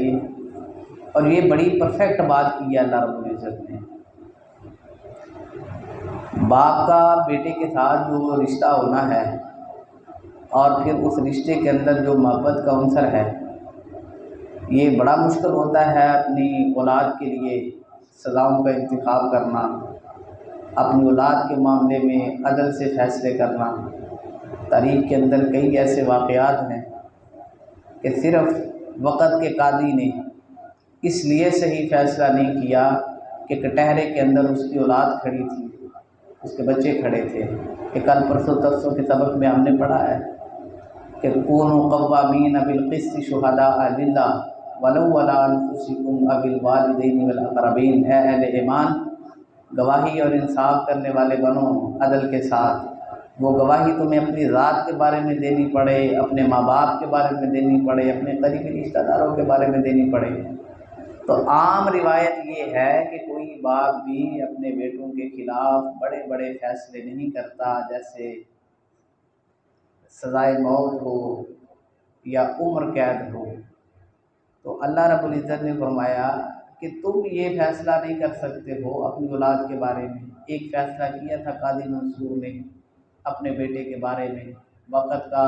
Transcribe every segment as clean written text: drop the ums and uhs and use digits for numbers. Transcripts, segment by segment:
چاہیے، اور یہ بڑی پرفیکٹ بات کی ہے اللہ رب العزت نے۔ باپ کا بیٹے کے ساتھ جو رشتہ ہونا ہے اور پھر اس رشتے کے اندر جو محبت کا عنصر ہے، یہ بڑا مشکل ہوتا ہے اپنی اولاد کے لیے سزاؤں کا انتخاب کرنا، اپنی اولاد کے معاملے میں عدل سے فیصلے کرنا۔ تاریخ کے اندر کئی ایسے واقعات ہیں کہ صرف وقت کے قاضی نے اس لیے صحیح فیصلہ نہیں کیا کہ کٹہرے کے اندر اس کی اولاد کھڑی تھی، اس کے بچے کھڑے تھے، کہ کل پرسوں ترسوں کے سبق میں ہم نے پڑھا ہے کہ کونوا قوامین بالقسط شہداء للہ ولو علی انفسکم او الوالدین والاقربین۔ اے اہل ایمان، گواہی اور انصاف کرنے والے بنو عدل کے ساتھ۔ وہ گواہی تمہیں اپنی ذات کے بارے میں دینی پڑے، اپنے ماں باپ کے بارے میں دینی پڑے، اپنے قریبی رشتہ داروں کے بارے میں دینی پڑے۔ تو عام روایت یہ ہے کہ کوئی باپ بھی اپنے بیٹوں کے خلاف بڑے بڑے فیصلے نہیں کرتا، جیسے سزائے موت ہو یا عمر قید ہو۔ تو اللہ رب العزت نے فرمایا کہ تم یہ فیصلہ نہیں کر سکتے ہو اپنی اولاد کے بارے میں۔ ایک فیصلہ کیا تھا قاضی منصور نے اپنے بیٹے کے بارے میں، وقت کا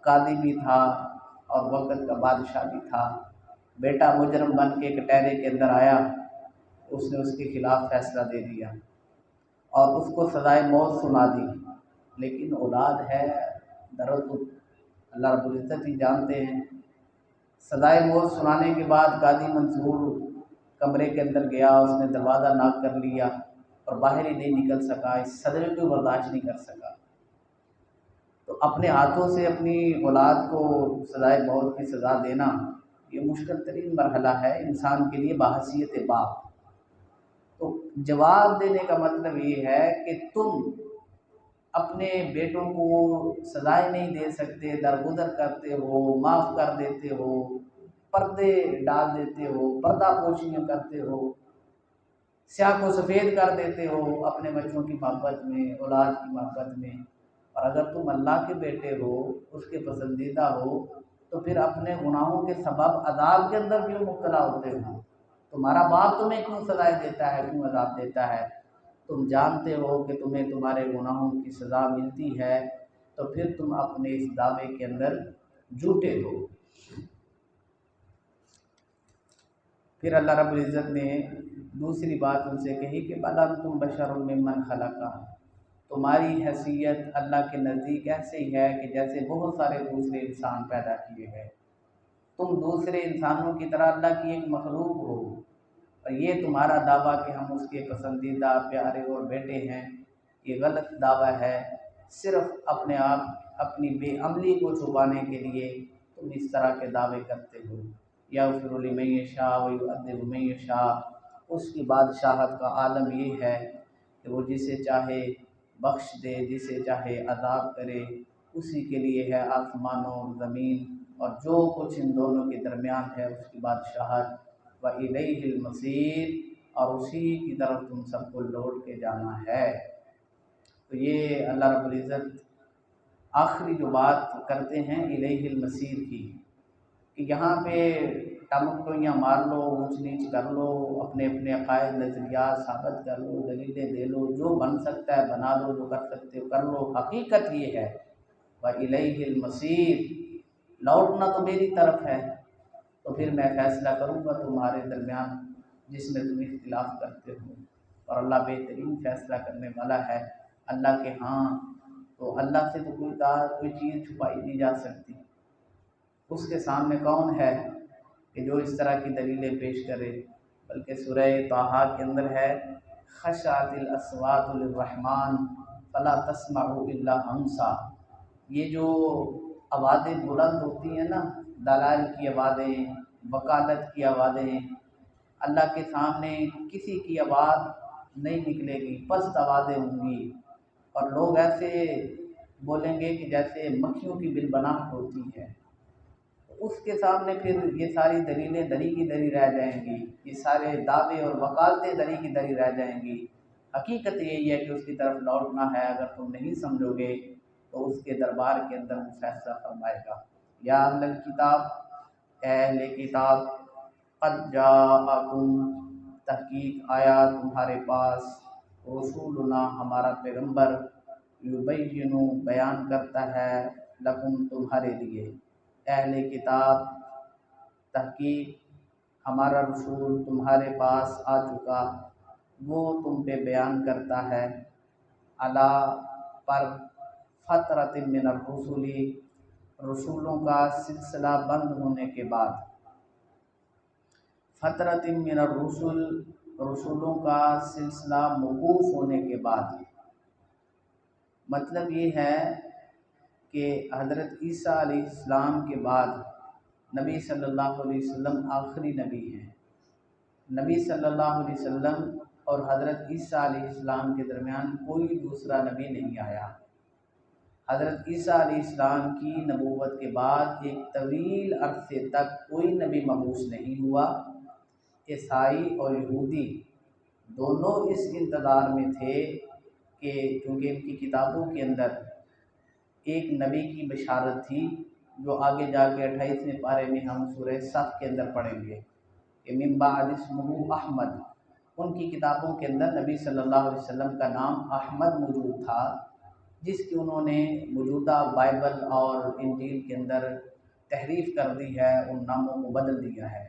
قاضی بھی تھا اور وقت کا بادشاہ بھی تھا۔ بیٹا مجرم بن کے کٹہرے کے اندر آیا، اس نے اس کے خلاف فیصلہ دے دیا اور اس کو سزائے موت سنا دی، لیکن اولاد ہے دراصل اللہ رب العزت ہی جانتے ہیں۔ سزائے موت سنانے کے بعد قاضی منصور کمرے کے اندر گیا، اس نے دروازہ ناک کر لیا اور باہر ہی نہیں نکل سکا، اس صدمے کو برداشت نہیں کر سکا۔ تو اپنے ہاتھوں سے اپنی اولاد کو سزائے موت کی سزا دینا یہ مشکل ترین مرحلہ ہے انسان کے لیے بحیثیت باپ۔ تو جواب دینے کا مطلب یہ ہے کہ تم اپنے بیٹوں کو سزائیں نہیں دے سکتے، درگزر کرتے ہو، معاف کر دیتے ہو، پردے ڈال دیتے ہو، پردہ پوشیاں کرتے ہو، سیاہ کو سفید کر دیتے ہو اپنے بچوں کی محبت میں، اولاد کی محبت میں۔ اور اگر تم اللہ کے بیٹے ہو، اس کے پسندیدہ ہو، تو پھر اپنے گناہوں کے سبب عذاب کے اندر کیوں مبتلا ہوتے ہو؟ تمہارا باپ تمہیں کیوں سزائیں دیتا ہے، کیوں عذاب دیتا ہے؟ تم جانتے ہو کہ تمہیں تمہارے گناہوں کی سزا ملتی ہے، تو پھر تم اپنے اس دعوے کے اندر جھوٹے ہو۔ پھر اللہ رب العزت نے دوسری بات ان سے کہی کہ بل انتم بشر ممن خلق، تمہاری حیثیت اللہ کے نزدیک ایسے ہی ہے کہ جیسے بہت سارے دوسرے انسان پیدا کیے گئے۔ تم دوسرے انسانوں کی طرح اللہ کی ایک مخلوق ہو، اور یہ تمہارا دعویٰ کہ ہم اس کے پسندیدہ پیارے اور بیٹے ہیں، یہ غلط دعویٰ ہے۔ صرف اپنے آپ اپنی بے عملی کو چھپانے کے لیے تم اس طرح کے دعوے کرتے ہو۔ یغفر لمن یشاء ویعذب من یشاء، اس کی بادشاہت کا عالم یہ ہے کہ وہ جسے چاہے بخش دے، جسے چاہے عذاب کرے، اسی کے لیے ہے آسمانوں اور زمین اور جو کچھ ان دونوں کے درمیان ہے، اس کی بادشاہت۔ وَإِلَيْهِ الْمَصِيرُ، اور اسی کی طرف تم سب کو لوٹ کے جانا ہے۔ تو یہ اللہ رب العزت آخری جو بات کرتے ہیں الیہ المصیر کی، کہ یہاں پہ ٹمکٹوئیاں مار لو، اونچ نیچ کر لو، اپنے اپنے عقائد نظریات ثابت کر لو، دلیلیں دے لو، جو بن سکتا ہے بنا لو، جو کر سکتے ہو کر لو۔ حقیقت یہ ہے وَإِلَيْهِ الْمَصِيرُ، لوٹنا تو میری طرف ہے، تو پھر میں فیصلہ کروں گا تمہارے درمیان جس میں تم اختلاف کرتے ہو، اور اللہ بہترین فیصلہ کرنے والا ہے۔ اللہ کے ہاں تو اللہ سے تو کوئی چیز چھپائی نہیں جا سکتی۔ اس کے سامنے کون ہے کہ جو اس طرح کی دلیلیں پیش کرے؟ بلکہ سورہ طٰہٰ کے اندر ہے خشعت الاصوات للرحمن فلا تسمع الا ہمسا، یہ جو آوازیں بلند ہوتی ہیں نا، دلائل کی آوازیں، وکالت کی آوازیں، اللہ کے سامنے کسی کی آواز نہیں نکلے گی، پست آوازیں ہوں گی، اور لوگ ایسے بولیں گے کہ جیسے مکھیوں کی بنبناہٹ ہوتی ہے۔ اس کے سامنے پھر یہ ساری دلیلیں دری کی دری رہ جائیں گی، یہ سارے دعوے اور وکالتیں دری کی دری رہ جائیں گی۔ حقیقت یہی ہے کہ اس کی طرف لوٹنا ہے، اگر تم نہیں سمجھو گے تو اس کے دربار کے اندر وہ فیصلہ فرمائے گا۔ یا اہل الکتاب اے اہل کتاب قد جاءکم تحقیق آیا تمہارے پاس رسولنا ہمارا پیغمبر یبین بیان کرتا ہے لکم تمہارے لیے اہل کتاب تحقیق ہمارا رسول تمہارے پاس آ چکا وہ تم پہ بیان کرتا ہے علی پر فترۃ من الرسل رسولوں کا سلسلہ بند ہونے کے بعد فترۃ من الرسل رسولوں کا سلسلہ موقوف ہونے کے بعد مطلب یہ ہے کہ حضرت عیسیٰ علیہ السلام کے بعد نبی صلی اللہ علیہ وسلم آخری نبی ہیں۔ نبی صلی اللہ علیہ وسلم اور حضرت عیسیٰ علیہ السلام کے درمیان کوئی دوسرا نبی نہیں آیا۔ حضرت عیسیٰ علیہ السلام کی نبوت کے بعد ایک طویل عرصے تک کوئی نبی مبعوث نہیں ہوا۔ عیسائی اور یہودی دونوں اس انتظار میں تھے کہ کیونکہ ان کی کتابوں کے اندر ایک نبی کی بشارت تھی جو آگے جا کے 28ویں پارے میں ہم سورہ صف کے اندر پڑھیں گے کہ من بعد اسمہ احمد، ان کی کتابوں کے اندر نبی صلی اللہ علیہ وسلم کا نام احمد موجود تھا، جس کی انہوں نے موجودہ بائبل اور انجیل کے اندر تحریف کر دی ہے، ان ناموں کو بدل دیا ہے۔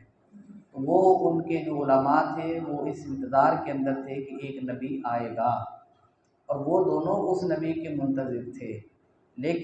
وہ ان کے جو علماء تھے وہ اس انتظار کے اندر تھے کہ ایک نبی آئے گا، اور وہ دونوں اس نبی کے منتظر تھے، لیکن